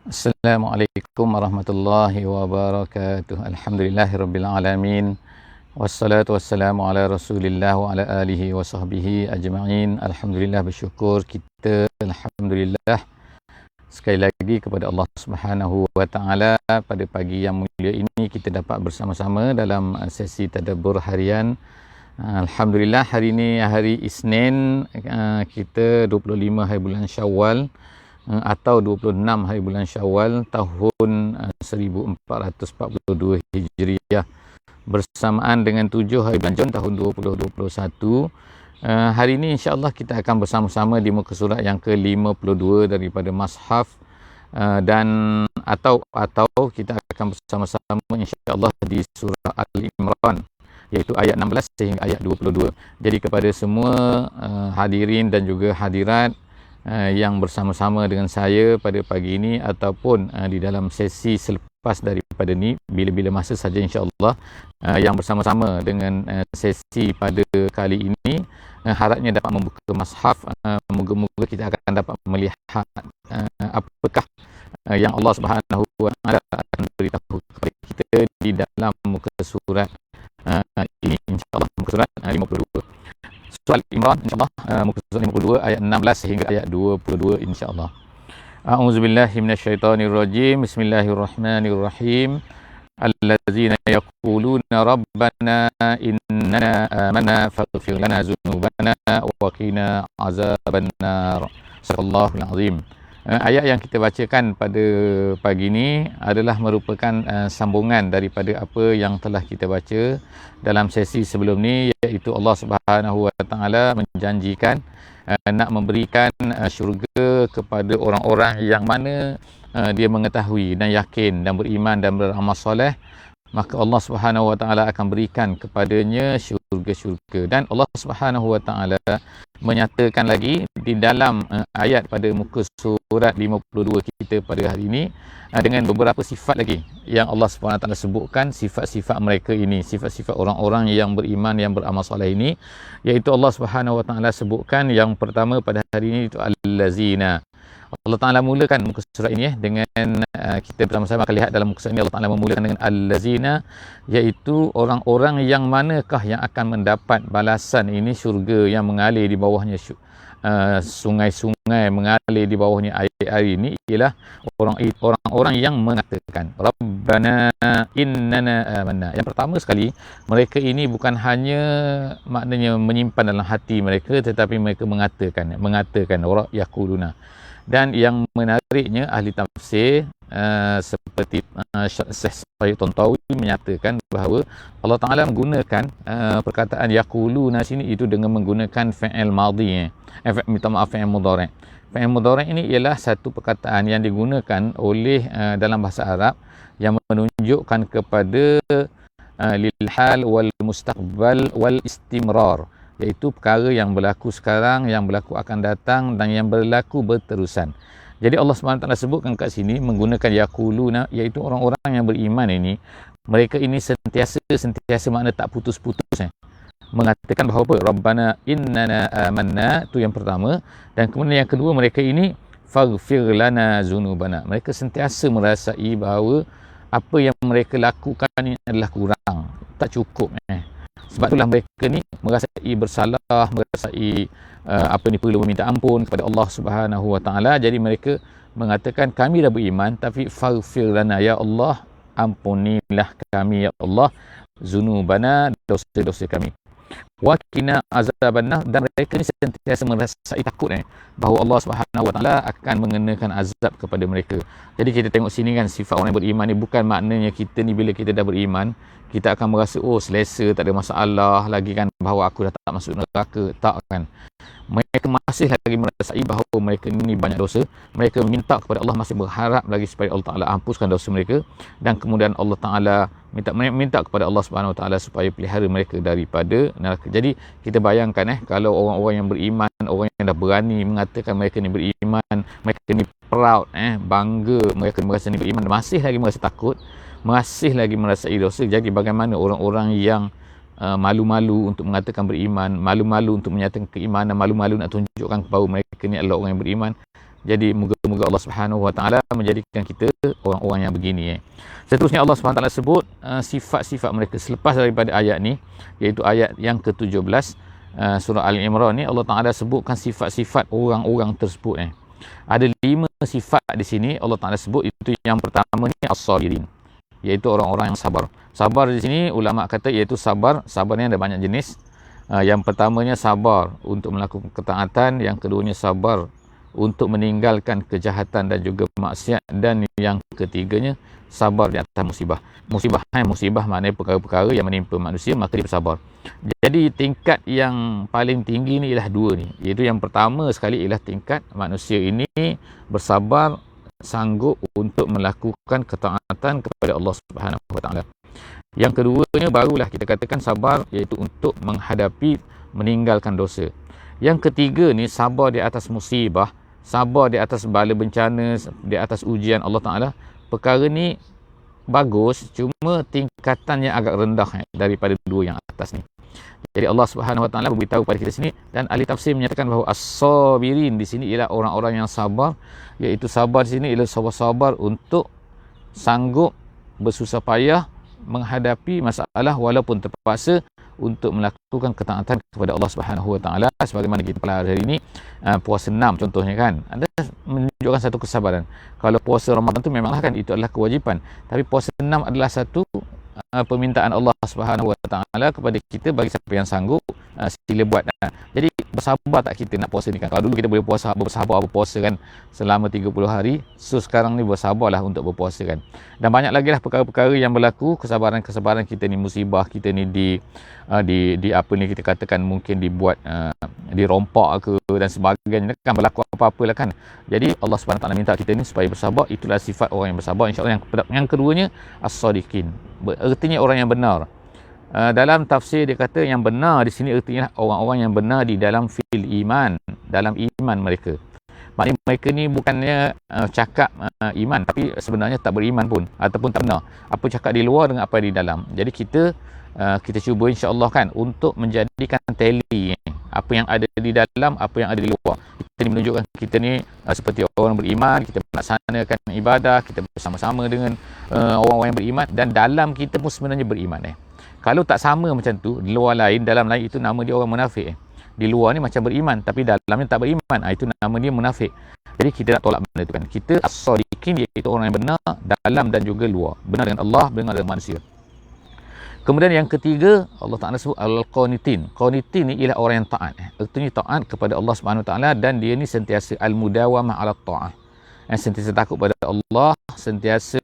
Assalamualaikum warahmatullahi wabarakatuh. Alhamdulillahirrabbilalamin. Wassalatu wassalamu ala rasulillah wa ala alihi wa sahbihi ajma'in. Alhamdulillah, bersyukur kita, Alhamdulillah, sekali lagi kepada Allah Subhanahu wa Ta'ala. Pada pagi yang mulia ini kita dapat bersama-sama dalam sesi tadabbur harian. Alhamdulillah, hari ini hari Isnin, kita 25 hari bulan Syawal atau 26 hari bulan Syawal tahun 1442 Hijriah, bersamaan dengan 7 hari bulan Jun tahun 2021. Hari ini insya-Allah kita akan bersama-sama di muka surat yang ke-52 daripada Mashaf, dan atau kita akan bersama-sama insya-Allah di surah Al-Imran, iaitu ayat 16 sehingga ayat 22. Jadi kepada semua hadirin dan juga hadirat yang bersama-sama dengan saya pada pagi ini ataupun di dalam sesi selepas daripada ni, bila-bila masa saja insya-Allah, yang bersama-sama dengan sesi pada kali ini, harapnya dapat membuka Mashaf. Moga-moga kita akan dapat melihat apakah yang Allah Subhanahu wa Ta'ala akan beritahu kepada kita di dalam muka surat ini insya-Allah, muka surat 52. Surah Al-Imran insya-Allah, muka surat 52 ayat 16 sehingga ayat 22 insya-Allah. A'udzubillahi minasyaitonirrajim. Bismillahirrahmanirrahim. Allazina yaquluna rabbana innana amanna faghfir lana dzunubana wa qina azabannar. Sadaqallahul azim. Ayat yang kita bacakan pada pagi ini adalah merupakan sambungan daripada apa yang telah kita baca dalam sesi sebelum ni, iaitu Allah Subhanahu wa Ta'ala menjanjikan nak memberikan syurga kepada orang-orang yang mana dia mengetahui dan yakin dan beriman dan beramal soleh. Maka Allah Subhanahu wa Ta'ala akan berikan kepadanya syurga-syurga. Dan Allah Subhanahu wa Ta'ala menyatakan lagi di dalam ayat pada muka surat 52 kita pada hari ini, dengan beberapa sifat lagi yang Allah Subhanahu wa Ta'ala sebutkan, sifat-sifat mereka ini, sifat-sifat orang-orang yang beriman, yang beramal soleh ini, iaitu Allah Subhanahu wa Ta'ala sebutkan yang pertama pada hari ini itu allazina. Allah Ta'ala mulakan muka surat ini dengan kita bersama-sama akan lihat dalam muka surat ini Allah Ta'ala memulakan dengan allazina, iaitu orang-orang yang manakah yang akan mendapat balasan ini, syurga yang mengalir di bawahnya sungai-sungai, mengalir di bawahnya air-air ini, ialah orang-orang yang mengatakan Rabbana innana amanna. Yang pertama sekali, mereka ini bukan hanya maknanya menyimpan dalam hati mereka, tetapi mereka mengatakan yaquluna. Dan yang menariknya, ahli tafsir seperti Syekh Sayyid Tontawi menyatakan bahawa Allah Ta'ala menggunakan perkataan yaquluna sini itu dengan menggunakan fi'il madhi, fi'il mudhari'. Fi'il mudhari' ini ialah satu perkataan yang digunakan oleh dalam bahasa Arab yang menunjukkan kepada lil hal wal mustaqbal wal istimrar, iaitu perkara yang berlaku sekarang, yang berlaku akan datang dan yang berlaku berterusan. Jadi Allah SWT sebutkan kat sini menggunakan yaquluna, iaitu orang-orang yang beriman ini, mereka ini sentiasa makna tak putus-putus mengatakan bahawa apa? Rabbana innana amanna, itu yang pertama. Dan kemudian yang kedua, mereka ini faghfir lana dzunubana. Mereka sentiasa merasai bahawa apa yang mereka lakukan ini adalah kurang, tak cukup. Sebab itulah mereka ni merasai bersalah, merasai perlu meminta ampun kepada Allah Subhanahu wa Ta'ala. Jadi mereka mengatakan, kami dah beriman, tapi faghfir lana, ya Allah, ampunilah kami ya Allah, zunubana, dosa-dosa kami, wa qina azabannar. Dan mereka ni sentiasa merasai takut bahawa Allah Subhanahu wa Ta'ala akan mengenakan azab kepada mereka. Jadi kita tengok sini kan, sifat orang yang beriman ni bukan maknanya kita ni bila kita dah beriman kita akan merasa selesa, tak ada masalah lagi kan, bahawa aku dah tak masuk neraka. Tak kan, mereka masih lagi merasai bahawa mereka ini banyak dosa. Mereka minta kepada Allah, masih berharap lagi supaya Allah Ta'ala hampuskan dosa mereka, dan kemudian Allah Ta'ala minta kepada Allah Subhanahu wa Ta'ala supaya pelihara mereka daripada neraka. Jadi kita bayangkan kalau orang-orang yang beriman, orang yang dah berani mengatakan mereka ni beriman, mereka ni proud, bangga mereka merasa ni beriman, masih lagi merasa takut, masih lagi merasai dosa. Jadi bagaimana orang-orang yang malu-malu untuk mengatakan beriman, malu-malu untuk menyatakan keimanan, malu-malu nak tunjukkan bahawa mereka ni adalah orang yang beriman. Jadi moga Moga-moga Allah Subhanahu Wa Taala menjadikan kita orang-orang yang begini. Seterusnya Allah Subhanahu Wa Taala sebut sifat-sifat mereka selepas daripada ayat ni, iaitu ayat yang ke-17 surah Al-Imran ni. Allah Taala sebutkan sifat-sifat orang-orang tersebut. Ada 5 sifat di sini Allah Taala sebut. Itu yang pertama ni as-sabirin, iaitu orang-orang yang sabar. Sabar di sini ulama kata iaitu sabar ni ada banyak jenis. Yang pertamanya sabar untuk melakukan ketaatan, yang keduanya sabar untuk meninggalkan kejahatan dan juga maksiat, dan yang ketiganya sabar di atas musibah. Musibah maknanya perkara-perkara yang menimpa manusia, maka dia bersabar. Jadi tingkat yang paling tinggi ni ialah 2 ni, iaitu yang pertama sekali ialah tingkat manusia ini bersabar, sanggup untuk melakukan ketaatan kepada Allah Subhanahu Wa Taala. Yang keduanya barulah kita katakan sabar, iaitu untuk menghadapi, meninggalkan dosa. Yang ketiga ni sabar di atas musibah, sabar di atas bala bencana, di atas ujian Allah Ta'ala. Perkara ni bagus, cuma tingkatannya agak rendah daripada 2 yang atas ni. Jadi Allah Subhanahu Wa Taala beritahu pada kita sini, dan ahli tafsir menyatakan bahawa as-sabirin di sini ialah orang-orang yang sabar, iaitu sabar di sini ialah sabar untuk sanggup bersusah payah menghadapi masalah walaupun terpaksa untuk melakukan ketaatan kepada Allah Subhanahu Wa Taala. Sebagaimana kita pelajari hari ini, puasa 6 contohnya kan, ada menunjukkan satu kesabaran. Kalau puasa Ramadan tu memanglah kan itu adalah kewajipan, tapi puasa 6 adalah satu permintaan Allah Subhanahu Wa Taala kepada kita, bagi siapa yang sanggup sila buat. Jadi bersabar tak kita nak puasa ni kan? Kalau dulu kita boleh bersabar berpuasa kan selama 30 hari, so sekarang ni bersabarlah untuk berpuasa kan. Dan banyak lagi lah perkara-perkara yang berlaku, kesabaran kita ni, musibah kita ni di apa ni kita katakan mungkin dibuat dirompak ke dan sebagainya kan, berlaku apa-apalah kan. Jadi Allah Subhanahu Wa Taala minta kita ni supaya bersabar. Itulah sifat orang yang bersabar, insya-Allah. Yang keduanya as-sadiqin, artinya orang yang benar. Dalam tafsir dia kata yang benar di sini artinya orang-orang yang benar di dalam fil iman, dalam iman mereka. Maknanya mereka ni bukannya cakap iman, tapi sebenarnya tak beriman pun, ataupun tak benar. Apa cakap di luar dengan apa di dalam. Jadi kita cuba insya-Allah kan untuk menjadikan tally apa yang ada di dalam, apa yang ada di luar. Kita ni menunjukkan kita ni seperti orang beriman, kita melaksanakan ibadah, kita bersama-sama dengan orang-orang yang beriman, dan dalam kita pun sebenarnya beriman. Kalau tak sama macam tu, di luar lain, dalam lain, itu nama dia orang munafik. Di luar ni macam beriman, tapi dalamnya tak beriman. Itu nama dia munafik. Jadi kita nak tolak benda tu kan. Kita as-sadiqin, iaitu orang yang benar dalam dan juga luar. Benar dengan Allah, benar dengan manusia. Kemudian yang ketiga, Allah Ta'ala sebut al-qanitin. Qanitin ni ialah orang yang taat. Artinya taat kepada Allah Subhanahu Wa Taala, dan dia ni sentiasa al-mudawamah ala ta'ah. Sentiasa takut pada Allah, sentiasa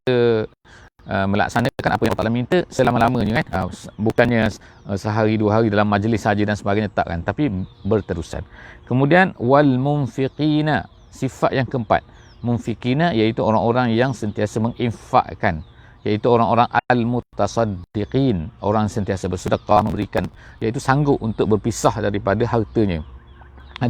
melaksanakan apa yang Allah Ta'ala minta selama-lamanya kan. Bukannya sehari 2 hari dalam majlis saja dan sebagainya, tak kan, tapi berterusan. Kemudian wal munfiqina, sifat yang keempat, munfiqina iaitu orang-orang yang sentiasa menginfakkan, iaitu orang-orang al-mutasaddiqin, orang sentiasa bersedekah, memberikan, iaitu sanggup untuk berpisah daripada hartanya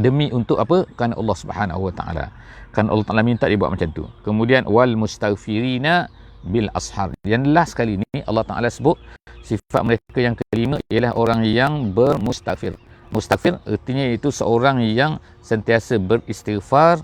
demi untuk apa? Kerana Allah Subhanahu Wa Taala. Kan Allah Ta'ala minta dia buat macam tu. Kemudian wal mustaghfirina bil ashar. Yang last kali ni Allah Ta'ala sebut sifat mereka yang kelima ialah orang yang bermustaghfir. Mustaghfir artinya itu seorang yang sentiasa beristighfar,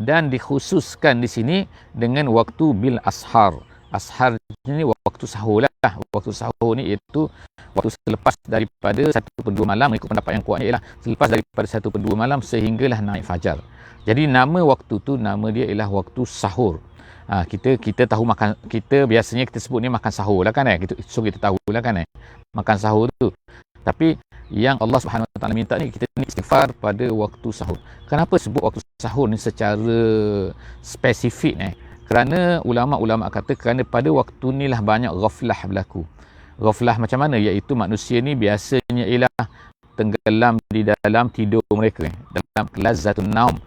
dan dikhususkan di sini dengan waktu bil ashar. Ashar ini waktu sahur lah. Waktu sahur ni iaitu waktu selepas daripada 1/2 malam. Ikut pendapat yang kuatnya ialah selepas daripada 1/2 malam sehinggalah naik fajar. Jadi nama waktu tu, nama dia ialah waktu sahur. Kita tahu makan, kita biasanya kita sebut ni makan sahur lah kan so kita tahu lah kan makan sahur tu. Tapi yang Allah Subhanahu Wa Taala minta ni, kita ni istighfar pada waktu sahur. Kenapa sebut waktu sahur ni secara spesifik Kerana ulama-ulama kata kerana pada waktu ni lah banyak ghaflah berlaku. Ghaflah macam mana? Iaitu manusia ni biasanya ialah tenggelam di dalam tidur mereka, dalam kelazatun naum,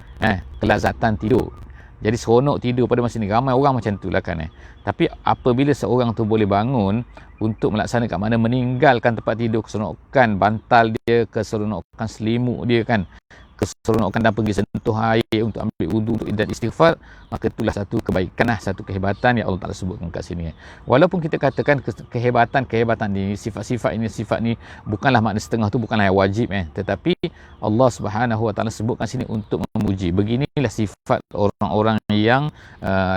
kelazatan tidur. Jadi seronok tidur pada masa ni. Ramai orang macam tu lah kan. Tapi apabila seorang tu boleh bangun untuk melaksanakan mana, meninggalkan tempat tidur, keseronokan bantal dia, keseronokan selimut dia kan, keseronokan dan pergi sentuh air untuk ambil wudu dan istighfar, maka itulah satu kebaikan, satu kehebatan yang Allah Ta'ala sebutkan kat sini. Walaupun kita katakan kehebatan ni, sifat-sifat ni bukanlah makna setengah tu, bukanlah yang wajib, tetapi Allah Subhanahu Wa Ta'ala sebutkan sini untuk memuji. Beginilah sifat orang-orang yang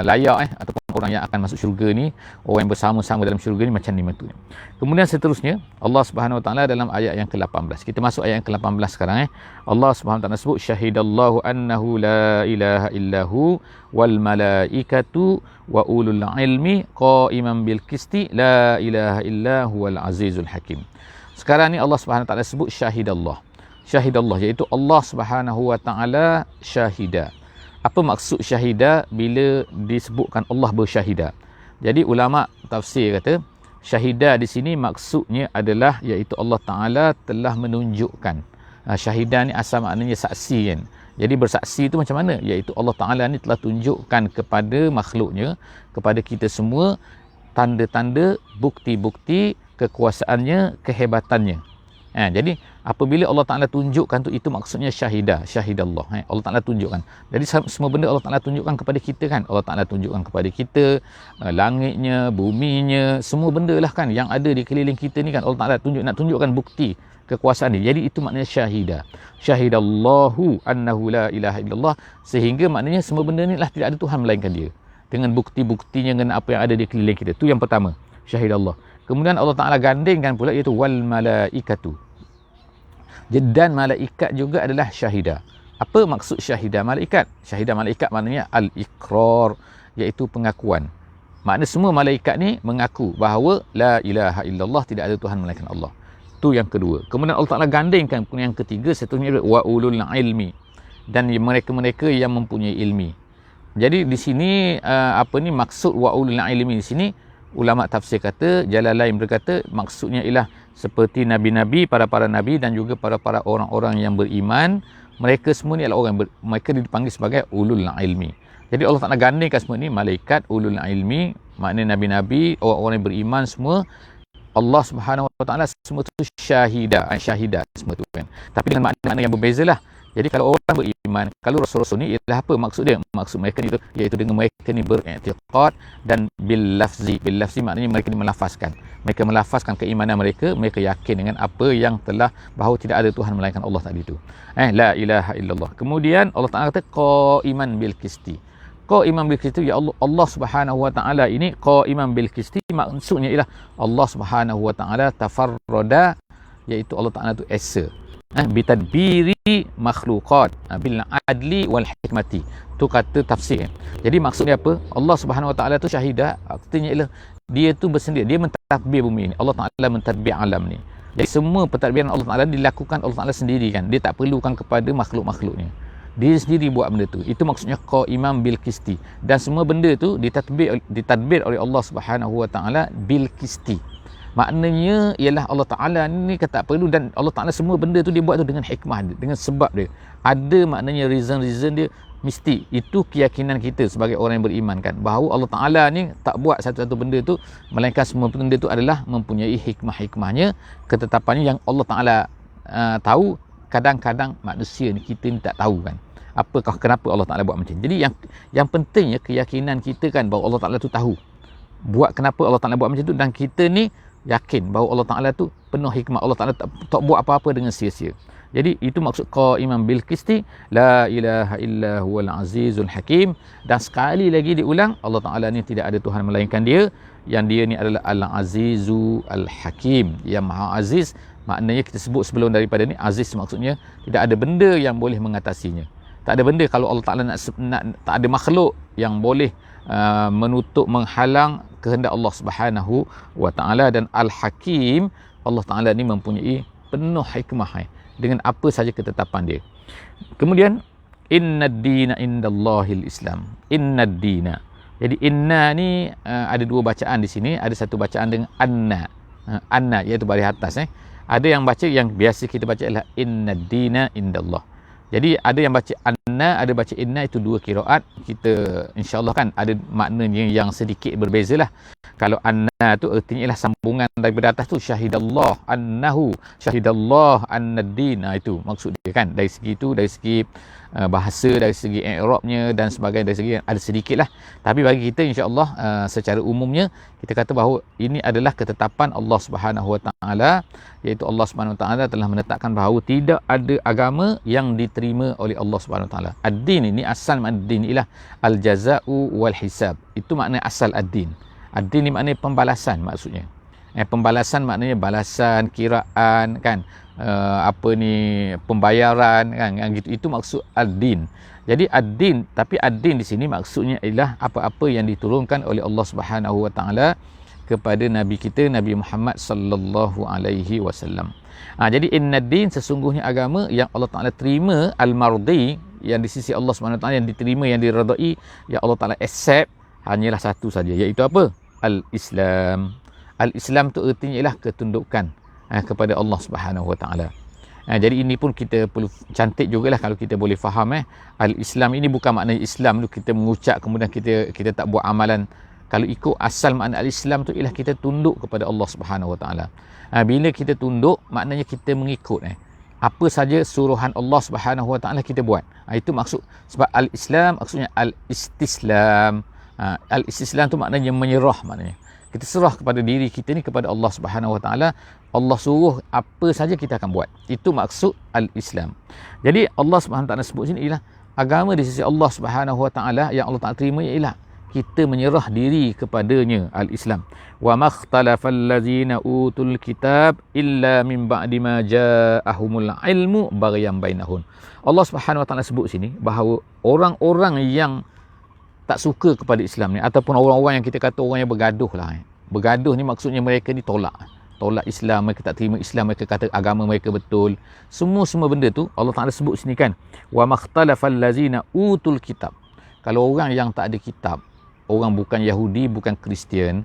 layak, ataupun orang yang akan masuk syurga ni, orang yang bersama-sama dalam syurga ni, macam ni metodenya. Kemudian seterusnya Allah Subhanahu Wa Ta'ala dalam ayat yang ke-18. Kita masuk ayat yang ke-18 sekarang. Allah Subhanahu Wa Ta'ala sebut, syahidallahu annahu la ilaha illahu wal malaikatu wa ulul ilmi qa'iman bil qisti la ilaha illahu wal azizul hakim. Sekarang ni Allah Subhanahu Wa Ta'ala sebut syahidallah. Syahidallah iaitu Allah Subhanahu Wa Ta'ala syahida. Apa maksud syahida bila disebutkan Allah bersyahidah? Jadi ulama tafsir kata syahida di sini maksudnya adalah iaitu Allah Ta'ala telah menunjukkan. Syahidah ni asal maknanya saksi kan. Jadi bersaksi itu macam mana? Iaitu Allah Ta'ala ni telah tunjukkan kepada makhluknya, kepada kita semua, tanda-tanda, bukti-bukti kekuasaannya, kehebatannya. Jadi apabila Allah Ta'ala tunjukkan tu, itu maksudnya syahidallah. Allah Ta'ala tunjukkan. Jadi semua benda Allah Ta'ala tunjukkan kepada kita kan. Allah Ta'ala tunjukkan kepada kita langitnya, buminya, semua benda lah kan yang ada di keliling kita ni kan. Allah Ta'ala nak tunjukkan bukti kekuasaan dia. Jadi itu maknanya syahidah. Syahidallahu annahu la ilaha illallah, sehingga maknanya semua benda ni lah tidak ada Tuhan melainkan dia, dengan bukti-buktinya, dengan apa yang ada di keliling kita. Tu yang pertama, syahidallah. Kemudian Allah Ta'ala gandingkan pula iaitu wal malaikatu. Dan malaikat juga adalah syahidah. Apa maksud syahidah malaikat? Syahidah malaikat maknanya al-iqrar, iaitu pengakuan. Makna semua malaikat ni mengaku bahawa la ilaha illallah, tidak ada Tuhan melainkan Allah. Tu yang kedua. Kemudian Allah Ta'ala gandingkan yang ketiga, seterusnya wa ulul ilmi, dan mereka-mereka yang mempunyai ilmi. Jadi di sini maksud wa ulul ilmi di sini, ulama tafsir kata, Jalalain berkata maksudnya ialah seperti nabi-nabi, para nabi, dan juga para orang-orang yang beriman. Mereka semua ni adalah orang mereka dipanggil sebagai ulul ilmi. Jadi Allah Ta'ala gandingkan semua ni, malaikat, ulul ilmi, maknanya nabi-nabi, orang-orang yang beriman semua. Allah Subhanahu Wa Ta'ala semua tu syahidah semua tu kan. Tapi dengan makna yang berbeza lah. Jadi kalau orang beriman, kalau Rasul-Rasul ni ialah apa maksud dia? Maksud mereka ni iaitu dengan mereka ni beriktiqad dan bil lafzi. Bil lafzi maknanya mereka ni melafazkan. Mereka melafazkan keimanan mereka, mereka yakin dengan apa yang telah, bahawa tidak ada Tuhan melainkan Allah tadi tu. La ilaha illallah. Kemudian Allah Ta'ala kata qa'iman bil qisti. Qa'iman bil qisti, ya Allah Subhanahu Wa Ta'ala ini qa'iman bil qisti, maksudnya ialah Allah Subhanahu Wa Ta'ala tafarrada, iaitu Allah Ta'ala tu esa bitadbiri makhluqat bil adli wal hikmati. Tu kata tafsir. Jadi maksudnya apa? Allah Subhanahu Wa Ta'ala tu syahidah, artinya ialah dia tu bersendiri, dia mentadbir bumi ni. Allah Ta'ala mentadbir alam ni. Jadi semua pentadbiran Allah Ta'ala dilakukan Allah Ta'ala sendiri kan. Dia tak perlukan kepada makhluk-makhluknya. Dia sendiri buat benda tu. Itu maksudnya qa'iman bil qisti. Dan semua benda tu ditadbir oleh Allah Subhanahu Wa Ta'ala bil qisti. Maknanya ialah Allah Ta'ala ni kata tak perlu, dan Allah Ta'ala semua benda tu dia buat tu dengan hikmah dia, dengan sebab dia. Ada maknanya reason dia mesti. Itu keyakinan kita sebagai orang yang beriman kan, bahawa Allah Ta'ala ni tak buat satu-satu benda tu, melainkan semua benda tu adalah mempunyai hikmah-hikmahnya, ketetapannya yang Allah Ta'ala tahu. Kadang-kadang manusia ni, kita ni tak tahu kan kenapa Allah Ta'ala buat macam ni. Jadi yang pentingnya keyakinan kita kan, bahawa Allah Ta'ala tu tahu buat kenapa Allah Ta'ala buat macam tu, dan kita ni yakin bahawa Allah Ta'ala tu penuh hikmah. Allah Ta'ala tak buat apa-apa dengan sia-sia. Jadi itu maksud qa'iman bil qisti, la ilaha illa huwal azizul hakim. Dan sekali lagi diulang, Allah Ta'ala ni tidak ada Tuhan melainkan dia, yang dia ni adalah al-azizu al-hakim, yang maha aziz. Maknanya kita sebut sebelum daripada ni, aziz maksudnya tidak ada benda yang boleh mengatasinya. Tak ada benda, kalau Allah Ta'ala nak tak ada makhluk yang boleh menutup, menghalang kehendak Allah Subhanahu Wa Ta'ala. Dan Al-Hakim, Allah Ta'ala ni mempunyai penuh hikmah dengan apa saja ketetapan dia. Kemudian innad dina indallahil Islam. Innad dina. Jadi inna ni ada dua bacaan di sini. Ada satu bacaan dengan anna iaitu baris atas. Ada yang baca, yang biasa kita baca ialah innad dina indallah. Jadi ada yang baca anna, ada baca inna, itu dua qiraat. Kita insya-Allah kan ada maknanya yang sedikit berbezalah. Kalau anna tu artinya ialah sambungan daripada atas tu, syahidallah annahu, syahidallah annad-din. Itu maksud dia kan. Dari segi tu, dari segi bahasa, dari segi i'rabnya dan sebagainya, dari segi ada sedikitlah. Tapi bagi kita insya-Allah secara umumnya kita kata bahawa ini adalah ketetapan Allah Subhanahu Wa Taala, iaitu Allah Subhanahu Wa Taala telah menetapkan bahawa tidak ada agama yang diterima oleh Allah Subhanahu Wa Taala. Ad-din ini, asal makna ad-din ialah al-jaza'u wal hisab. Itu makna asal ad-din. Ad-din ni maknanya pembalasan maksudnya. Pembalasan maknanya balasan, kiraan kan, pembayaran kan, gitu. Itu maksud ad-din. Jadi ad-din, tapi ad-din di sini maksudnya ialah apa-apa yang diturunkan oleh Allah Subhanahu Wa Taala kepada nabi kita Nabi Muhammad sallallahu alaihi wasallam. Jadi innad-din, sesungguhnya agama yang Allah Taala terima, al-mardi, yang di sisi Allah Subhanahu Wa Taala, yang diterima, yang diredai, yang Allah Taala accept, hanyalah satu saja, iaitu apa? Al-Islam. Al-Islam tu artinya ialah ketundukan kepada Allah Subhanahu Wa Taala. Jadi ini pun kita perlu cantik jugalah kalau kita boleh faham. Al-Islam ini bukan makna Islam tu kita mengucap kemudian kita tak buat amalan. Kalau ikut asal makna al-Islam tu ialah kita tunduk kepada Allah Subhanahu Wa Taala. Bila kita tunduk, maknanya kita mengikut. Apa saja suruhan Allah Subhanahu Wa Taala kita buat. Itu maksud. Sebab al-Islam maksudnya al-istislam. Al-istislam tu maknanya menyerah, maknanya kita serah kepada diri kita ni kepada Allah Subhanahu Wa Taala. Allah suruh apa saja kita akan buat. Itu maksud al-Islam. Jadi Allah Subhanahu Wa Taala sebut sini ialah agama di sisi Allah Subhanahu Wa Taala yang Allah Taala terima ialah kita menyerah diri kepadanya, al-Islam. Wa makhtalafal ladzina utul kitab illa min ba'di ma ja'ahumul ilmu baghyan bainahum. Allah Subhanahu Wa Taala sebut sini bahawa orang-orang yang tak suka kepada Islam ni, ataupun orang-orang yang kita kata orang yang bergaduh lah. Bergaduh ni maksudnya mereka ni tolak Islam, mereka tak terima Islam, mereka kata agama mereka betul. Semua benda tu Allah Taala sebut sini kan. Wa makhtalafal ladzina utul kitab. Kalau orang yang tak ada kitab, orang bukan Yahudi, bukan Kristian,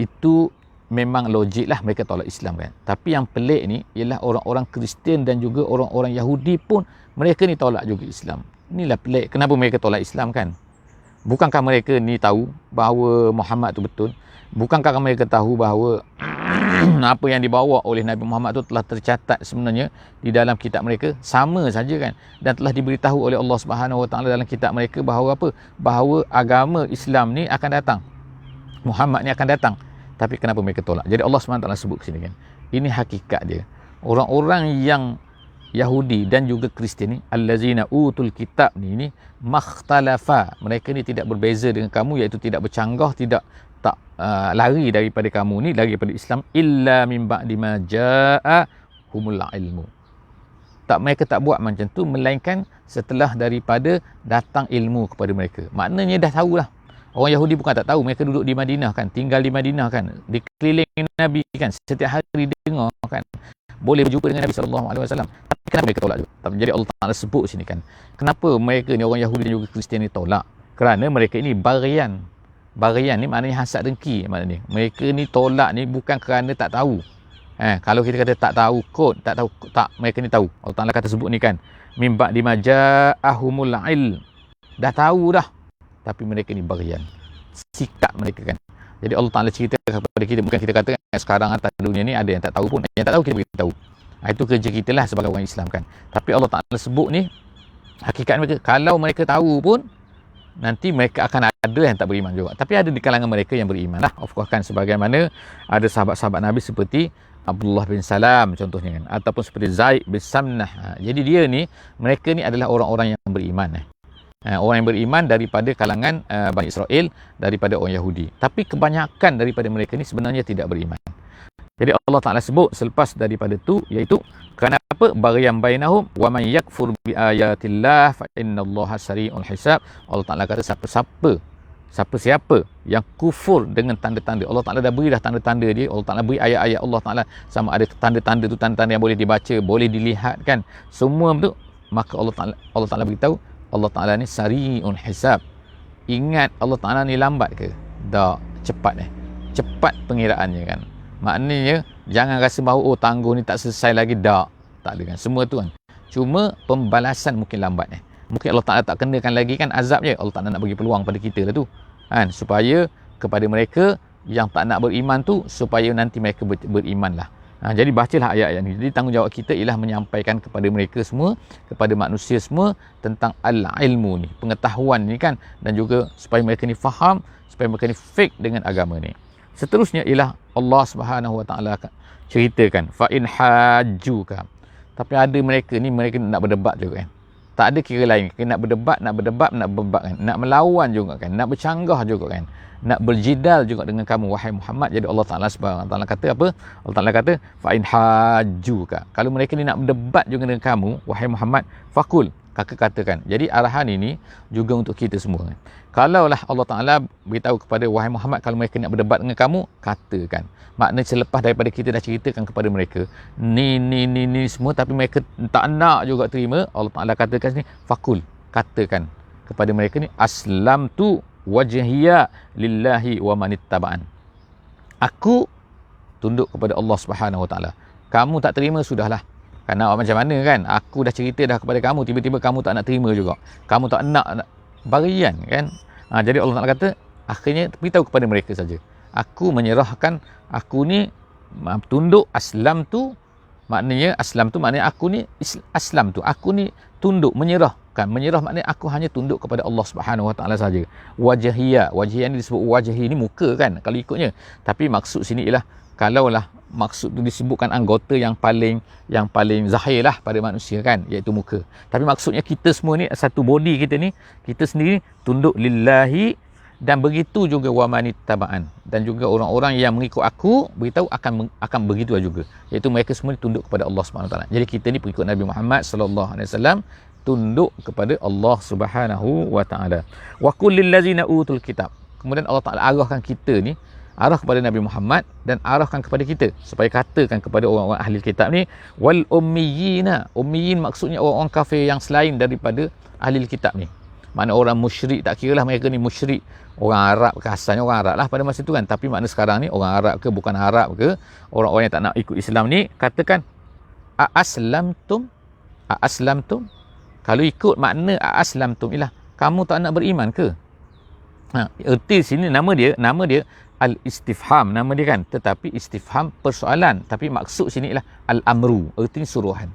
itu memang logik lah mereka tolak Islam kan. Tapi yang pelik ni ialah orang-orang Kristian dan juga orang-orang Yahudi pun mereka ni tolak juga Islam. Inilah pelik. Kenapa mereka tolak Islam kan? Bukankah mereka ni tahu bahawa Muhammad tu betul? Bukankah mereka tahu bahawa apa yang dibawa oleh Nabi Muhammad tu telah tercatat sebenarnya di dalam kitab mereka? Sama saja kan? Dan telah diberitahu oleh Allah Subhanahu Wa Taala dalam kitab mereka bahawa apa? Bahawa agama Islam ni akan datang. Muhammad ni akan datang. Tapi kenapa mereka tolak? Jadi Allah Subhanahu Wa Taala sebut sini kan. Ini hakikat dia. Orang-orang yang Yahudi dan juga Kristian ni, allazina utul kitab ni makhtalafa, mereka ni tidak berbeza dengan kamu, iaitu tidak bercanggah, tak lari daripada kamu ni, lari daripada Islam, illa min ba'di ma ja'ahumul ilmu. Mereka tak buat macam tu melainkan setelah daripada datang ilmu kepada mereka. Maknanya dah tahulah. Orang Yahudi bukan tak tahu, mereka duduk di Madinah kan, tinggal di Madinah kan, dikelilingi Nabi kan, setiap hari dengar kan, boleh berjumpa dengan Nabi SAW. Tapi kenapa mereka tolak juga? Jadi Allah Ta'ala sebut sini kan, kenapa mereka ni, orang Yahudi dan juga Kristian ni tolak? Kerana mereka ini barian ni maknanya hasad dengki. Maknanya mereka ni tolak ni bukan kerana tak tahu. Kalau kita kata tak tahu kod, mereka ni tahu. Allah Ta'ala kata sebut ni kan, min ba'di ma ja'ahumul ilm, dah tahu dah, tapi mereka ni barian, sikap mereka kan. Jadi Allah Ta'ala cerita kepada kita, bukan kita kata sekarang atas dunia ni ada yang tak tahu pun, yang tak tahu kita beritahu. Itu kerja kita lah sebagai orang Islam kan. Tapi Allah Ta'ala sebut ni hakikat mereka, kalau mereka tahu pun nanti mereka akan ada yang tak beriman juga. Tapi ada di kalangan mereka yang beriman lah. Of course kan, sebagaimana ada sahabat-sahabat Nabi seperti Abdullah bin Salam contohnya kan, ataupun seperti Zaid bin Samnah. Jadi dia ni, mereka ni adalah orang-orang yang beriman. Orang yang beriman daripada kalangan Bani Israel, daripada orang Yahudi. Tapi kebanyakan daripada mereka ni sebenarnya tidak beriman. Jadi Allah Ta'ala sebut selepas daripada tu, iaitu kerana apa? Baghyan bainahum wa man yakfur bi ayatillah fa innallaha sari'ul hisab. Allah Ta'ala kata siapa yang kufur dengan tanda-tanda. Allah Ta'ala dah beri dah tanda-tanda dia. Allah Ta'ala beri ayat-ayat Allah Ta'ala, sama ada tanda-tanda tu, tanda-tanda yang boleh dibaca, boleh dilihat kan, semua tu. Maka Allah Ta'ala beritahu, Allah Ta'ala ni sari'un hisab. Ingat, Allah Ta'ala ni lambat ke? Tak, cepat cepat pengiraannya kan. Maknanya jangan rasa bahawa tangguh ni tak selesai lagi, tak ada kan. Semua tu kan, cuma pembalasan mungkin lambat Mungkin Allah Ta'ala tak kenakan lagi kan azab je. Allah Ta'ala nak bagi peluang pada kita lah tu kan, supaya kepada mereka yang tak nak beriman tu, supaya nanti mereka beriman lah. Jadi bacalah ayat-ayat ni. Jadi tanggungjawab kita ialah menyampaikan kepada mereka semua, kepada manusia semua tentang al-ilmu ni, pengetahuan ni kan, dan juga supaya mereka ni faham, supaya mereka ni fake dengan agama ni. Seterusnya ialah Allah Subhanahu Wa Taala ceritakan fa in hajjuka. Tapi ada mereka ni, mereka nak berdebat juga kan. Tak ada kira lain, nak berdebat kan, nak melawan juga kan, nak bercanggah juga kan, nak berjidal juga dengan kamu wahai Muhammad. Jadi Allah Taala Subhanahu Wa Taala kata apa? Allah Taala kata fa in hajjuka. Kalau mereka ni nak berdebat juga dengan kamu wahai Muhammad, fakul, katakan. Jadi arahan ini juga untuk kita semua. Kalaulah Allah Taala beritahu kepada wahai Muhammad, kalau mereka nak berdebat dengan kamu, katakan. Maknanya selepas daripada kita dah ceritakan kepada mereka ni semua, tapi mereka tak nak juga terima, Allah Taala katakan sini fakul, katakan kepada mereka ni aslamtu wajhiya lillahi wa manittaba'an. Aku tunduk kepada Allah Subhanahu Wa Taala. Kamu tak terima, sudahlah. Kerana macam mana kan, aku dah cerita dah kepada kamu, tiba-tiba kamu tak nak terima juga, kamu tak nak barian kan. Jadi Allah Taala kata akhirnya beritahu kepada mereka saja, aku menyerahkan, aku ni tunduk. Aslam tu maknanya aku ni aslam tu, aku ni tunduk, menyerahkan. Menyerah maknanya aku hanya tunduk kepada Allah Subhanahu Wa Taala saja. Wajhiya ni disebut wajhi ni muka kan kalau ikutnya, tapi maksud sini ialah, kalaulah maksud tu disebutkan anggota yang paling zahir lah pada manusia kan, iaitu muka. Tapi maksudnya kita semua ni, satu body kita ni, kita sendiri tunduk lillahi, dan begitu juga wa manittaba'an, dan juga orang-orang yang mengikut aku, beritahu akan begitu juga, iaitu mereka semua tunduk kepada Allah Subhanahu Wa Taala. Jadi kita ni pengikut Nabi Muhammad sallallahu alaihi wasallam, tunduk kepada Allah Subhanahu Wa Taala. Wa qul lil ladzina utul kitab. Kemudian Allah Taala arahkan kita ni, arah kepada Nabi Muhammad dan arahkan kepada kita, supaya katakan kepada orang-orang ahli kitab ni, wal ummiyina. Ummiyin maksudnya orang-orang kafir yang selain daripada ahli kitab ni. Mana orang musyrik, tak kira lah mereka ni musyrik, orang Arab ke, asalnya orang Arab lah pada masa tu kan, tapi makna sekarang ni orang Arab ke bukan Arab ke, orang-orang yang tak nak ikut Islam ni, katakan aslamtum. Kalau ikut makna aslamtum ialah kamu tak nak beriman ke? Erti sini nama dia al-istifham, nama dia kan, tetapi istifham persoalan, tapi maksud sini ialah al-amru, erti suruhan,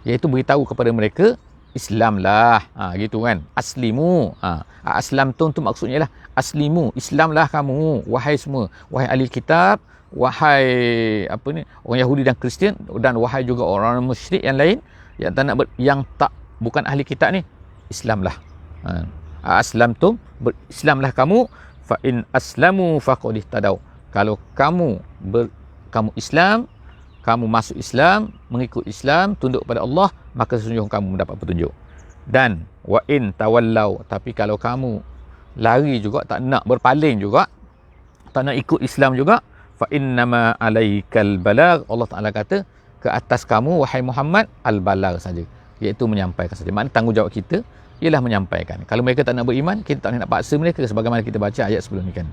iaitu beritahu kepada mereka Islamlah, gitu kan. Aslimu, aslamtum tu maksudnya lah aslimu, Islamlah kamu wahai semua, wahai ahli kitab, wahai orang Yahudi dan Kristian, dan wahai juga orang musyrik yang lain yang tak nak bukan ahli kitab ni, Islamlah. Aslamtum, berislamlah kamu. Fa in aslamu faqad ihtadaw. Kalau kamu Islam, kamu masuk Islam, mengikut Islam, tunduk pada Allah, maka sesungguhnya kamu mendapat petunjuk. Dan wa in tawallau, tapi kalau kamu lari juga, tak nak berpaling juga, tak nak ikut Islam juga, fa innama alaikal balagh. Allah Taala kata ke atas kamu wahai Muhammad al-balagh saja, iaitu menyampaikan saja. Maknanya tanggungjawab kita ialah menyampaikan. Kalau mereka tak nak beriman, kita tak nak paksa mereka, sebagaimana kita baca ayat sebelum ni kan.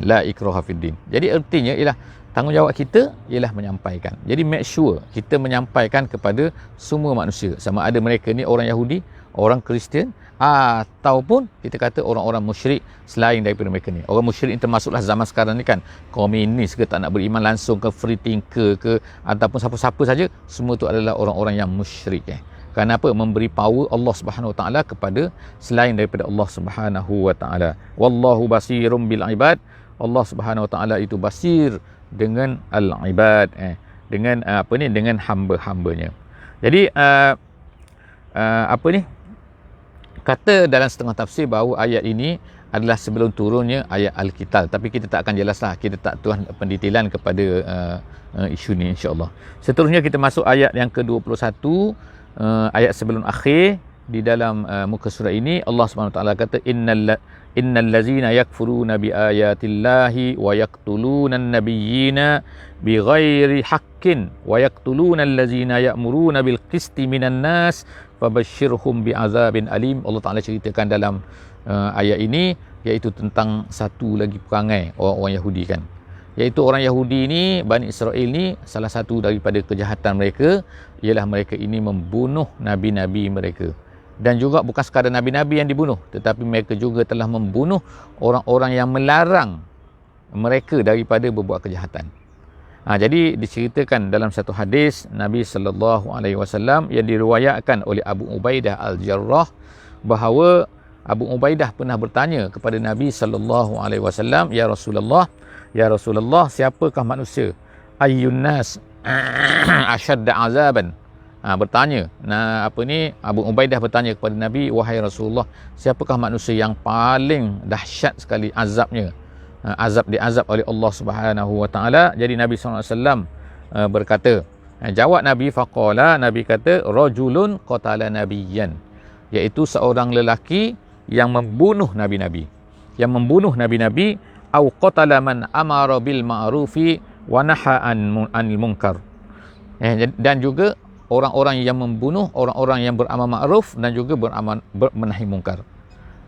La ikraha fiddin. Jadi artinya ialah tanggungjawab kita ialah menyampaikan. Jadi make sure kita menyampaikan kepada semua manusia, sama ada mereka ni orang Yahudi, orang Kristian, ataupun kita kata orang-orang musyrik selain daripada mereka ni. Orang musyrik ni termasuklah zaman sekarang ni kan, komunis ke, tak nak beriman langsung ke, free thinker ke, ataupun siapa-siapa saja, semua tu adalah orang-orang yang musyrik. Kerana apa? Memberi power Allah Subhanahu Wa Taala kepada selain daripada Allah Subhanahu Wa Taala. Wallahu basirum bil ibad. Allah Subhanahu Wa Taala itu basir dengan al-ibad, dengan hamba-hambanya. Jadi kata dalam setengah tafsir bahawa ayat ini adalah sebelum turunnya ayat Al-Qital, tapi kita tak akan jelaslah, kita tak tuan pendetailan kepada isu ni insya-Allah. Seterusnya kita masuk ayat yang ke-21, ayat sebelum akhir di dalam muka surah ini. Allah Subhanahu Wa Taala kata innal ladzina yakfuruna bi ayatillahi wa yaqtuluna an-nabiyyina bighairi haqqin wa yaqtuluna allazina ya'muruna bil qisti minan nas fabashshirhum bi'azabin alim. Allah Taala ceritakan dalam ayat ini, iaitu tentang satu lagi perangai orang-orang Yahudi kan, iaitu orang Yahudi ni, Bani Israel ni, salah satu daripada kejahatan mereka ialah mereka ini membunuh nabi-nabi mereka. Dan juga bukan sekadar nabi-nabi yang dibunuh, tetapi mereka juga telah membunuh orang-orang yang melarang mereka daripada berbuat kejahatan. Jadi diceritakan dalam satu hadis Nabi SAW yang diriwayatkan oleh Abu Ubaidah Al-Jarrah, bahawa Abu Ubaidah pernah bertanya kepada Nabi SAW, Ya Rasulullah, siapakah manusia? Ayyun nas asyadda azaban. Bertanya, Abu Ubaidah bertanya kepada Nabi, wahai Rasulullah, siapakah manusia yang paling dahsyat sekali azabnya? Diazab oleh Allah Subhanahu wa taala. Jadi Nabi SAW berkata, jawab Nabi, faqala, Nabi kata, rajulun qatala nabiyyan, iaitu seorang lelaki yang membunuh nabi-nabi, au qatala man amara bil ma'rufi wa naha anil munkar. Dan juga orang-orang yang membunuh orang-orang yang beramal ma'ruf dan juga menahi munkar.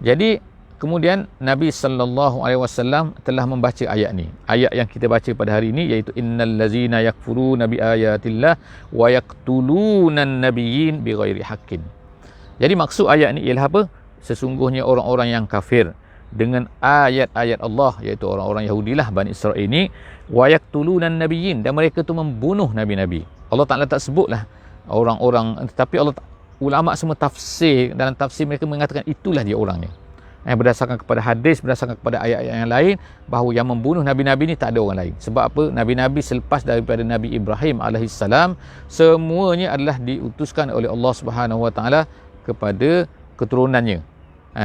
Jadi kemudian Nabi SAW telah membaca ayat ni. Ayat yang kita baca pada hari ini, iaitu innal ladzina yakfuruna bi ayatillah wa yaqtulunan nabiyyin bighairi haqqin. Jadi maksud ayat ni ialah apa? Sesungguhnya orang-orang yang kafir dengan ayat-ayat Allah, iaitu orang-orang Yahudilah, Bani Israel ini, wa yaqtulunan nabiyyin, dan mereka tu membunuh nabi-nabi. Allah Ta'ala tak sebutlah orang-orang, tetapi ulama semua tafsir, dalam tafsir mereka mengatakan itulah dia orangnya. Berdasarkan kepada hadis, berdasarkan kepada ayat-ayat yang lain, bahawa yang membunuh nabi-nabi ni tak ada orang lain. Sebab apa? Nabi-nabi selepas daripada Nabi Ibrahim alaihissalam, semuanya adalah diutuskan oleh Allah Subhanahu wa taala kepada keturunannya.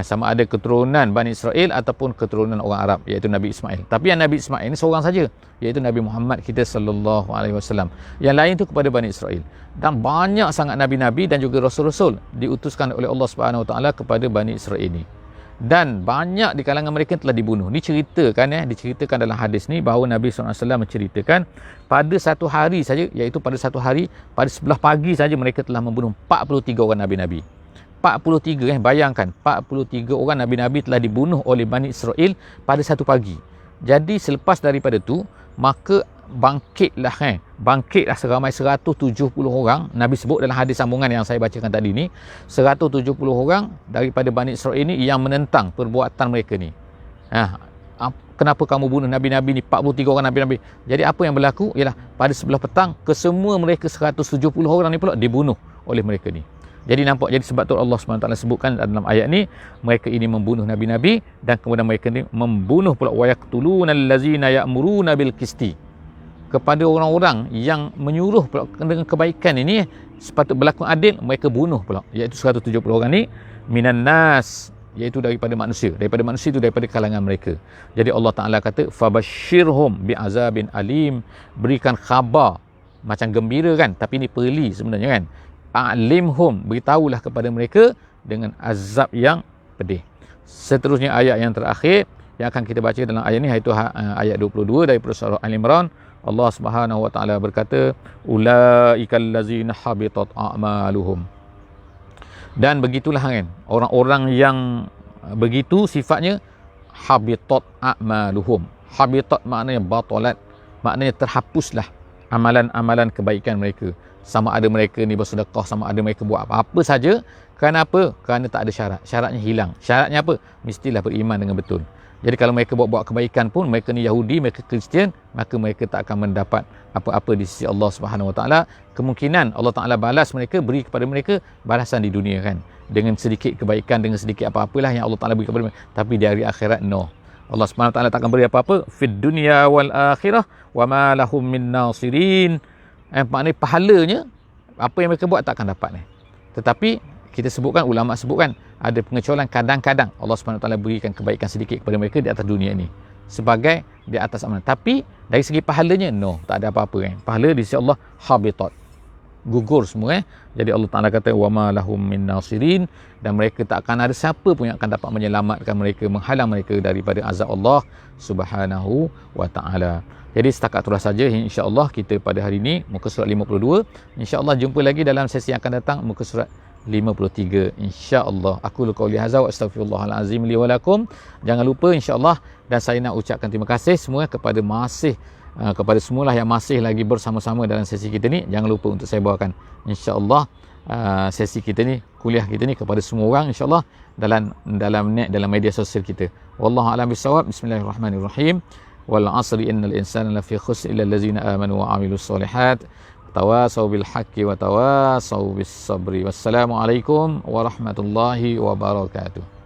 Sama ada keturunan Bani Israel ataupun keturunan orang Arab, iaitu Nabi Ismail. Tapi yang Nabi Ismail ni seorang saja, iaitu Nabi Muhammad kita sallallahu alaihi wasallam. Yang lain tu kepada Bani Israel. Dan banyak sangat nabi-nabi dan juga rasul-rasul diutuskan oleh Allah Subhanahu wa taala kepada Bani Israel ini. Dan banyak di kalangan mereka telah dibunuh. Diceritakan dalam hadis ni bahawa Nabi SAW menceritakan pada satu hari saja, iaitu pada sebelah pagi saja mereka telah membunuh 43 orang nabi-nabi. 43, bayangkan, 43 orang nabi-nabi telah dibunuh oleh Bani Israel pada satu pagi. Jadi selepas daripada tu, maka bangkitlah seramai 170 orang. Nabi sebut dalam hadis sambungan yang saya bacakan tadi ni, 170 orang daripada Bani Israel ini yang menentang perbuatan mereka ni. Kenapa kamu bunuh nabi-nabi ni, 43 orang nabi-nabi? Jadi apa yang berlaku ialah pada sebelah petang, kesemua mereka 170 orang ni pula dibunuh oleh mereka ni. Jadi nampak, jadi sebab tu Allah SWT sebutkan dalam ayat ni, mereka ini membunuh nabi-nabi, dan kemudian mereka ni membunuh pula wa yaqtulunal ladzina ya'muruna bil qisti, kepada orang-orang yang menyuruh pula dengan kebaikan ini, sepatut berlaku adil, mereka bunuh pula, iaitu 170 orang ni minan nas, iaitu daripada manusia itu daripada kalangan mereka. Jadi Allah Ta'ala kata fabashshirhum bi'azabin alim, berikan khabar, macam gembira kan, tapi ni perli sebenarnya kan, a'limhum, beritahulah kepada mereka dengan azab yang pedih. Seterusnya ayat yang terakhir yang akan kita baca dalam ayat ni, iaitu ayat 22 daripada surah Al-Imran. Allah Subhanahu wa taala berkata, ulaikal ladzina habitat a'maluhum. Dan begitulah kan, orang-orang yang begitu sifatnya, habitat a'maluhum. Habitat maknanya batalat, maknanya terhapuslah amalan-amalan kebaikan mereka. Sama ada mereka ni bersedekah, sama ada mereka buat apa-apa saja. Kerana apa? Kerana tak ada syarat. Syaratnya hilang. Syaratnya apa? Mestilah beriman dengan betul. Jadi kalau mereka buat kebaikan pun, mereka ni Yahudi, mereka Kristian, maka mereka tak akan mendapat apa-apa di sisi Allah Subhanahu wa taala. Kemungkinan Allah Taala balas mereka, beri kepada mereka balasan di dunia kan, dengan sedikit kebaikan, dengan sedikit apa-apalah yang Allah Taala beri kepada mereka. Tapi di hari akhirat, no. Allah Subhanahu wa taala tak akan beri apa-apa fid dunya wal akhirah wa ma lahum min nasirin. Maknanya pahalanya, apa yang mereka buat tak akan dapat ni. Tetapi kita sebutkan, ulama sebutkan, ada pengecualian kadang-kadang Allah SWT berikan kebaikan sedikit kepada mereka di atas dunia ni, sebagai di atas amalan. Tapi dari segi pahalanya, no, tak ada apa-apa kan. Pahala di sisi Allah habitat, gugur semua. Jadi Allah Ta'ala kata wama lahum min nasirin, dan mereka tak akan ada siapa pun yang akan dapat menyelamatkan mereka, menghalang mereka daripada azab Allah Subhanahu wa ta'ala. Jadi setakat itulah saja insya-Allah kita pada hari ini, muka surat 52. Insya-Allah jumpa lagi dalam sesi yang akan datang, muka surat 53 insya-Allah. Aku qauli hadza wa astaghfirullahal azim li wa lakum. Jangan lupa insya-Allah, dan saya nak ucapkan terima kasih semua kepada kepada semualah yang masih lagi bersama-sama dalam sesi kita ni. Jangan lupa untuk saya bawakan insya-Allah sesi kita ni, kuliah kita ni kepada semua orang insya-Allah dalam media sosial kita. Wallahu a'lam bissawab. Bismillahirrahmanirrahim. Wal 'asri innal insana lafi khusr illa allazina amanu wa 'amilus solihat tawassaw bil haqqi wa tawassaw bis sabri. Wassalamualaikum warahmatullahi wabarakatuh.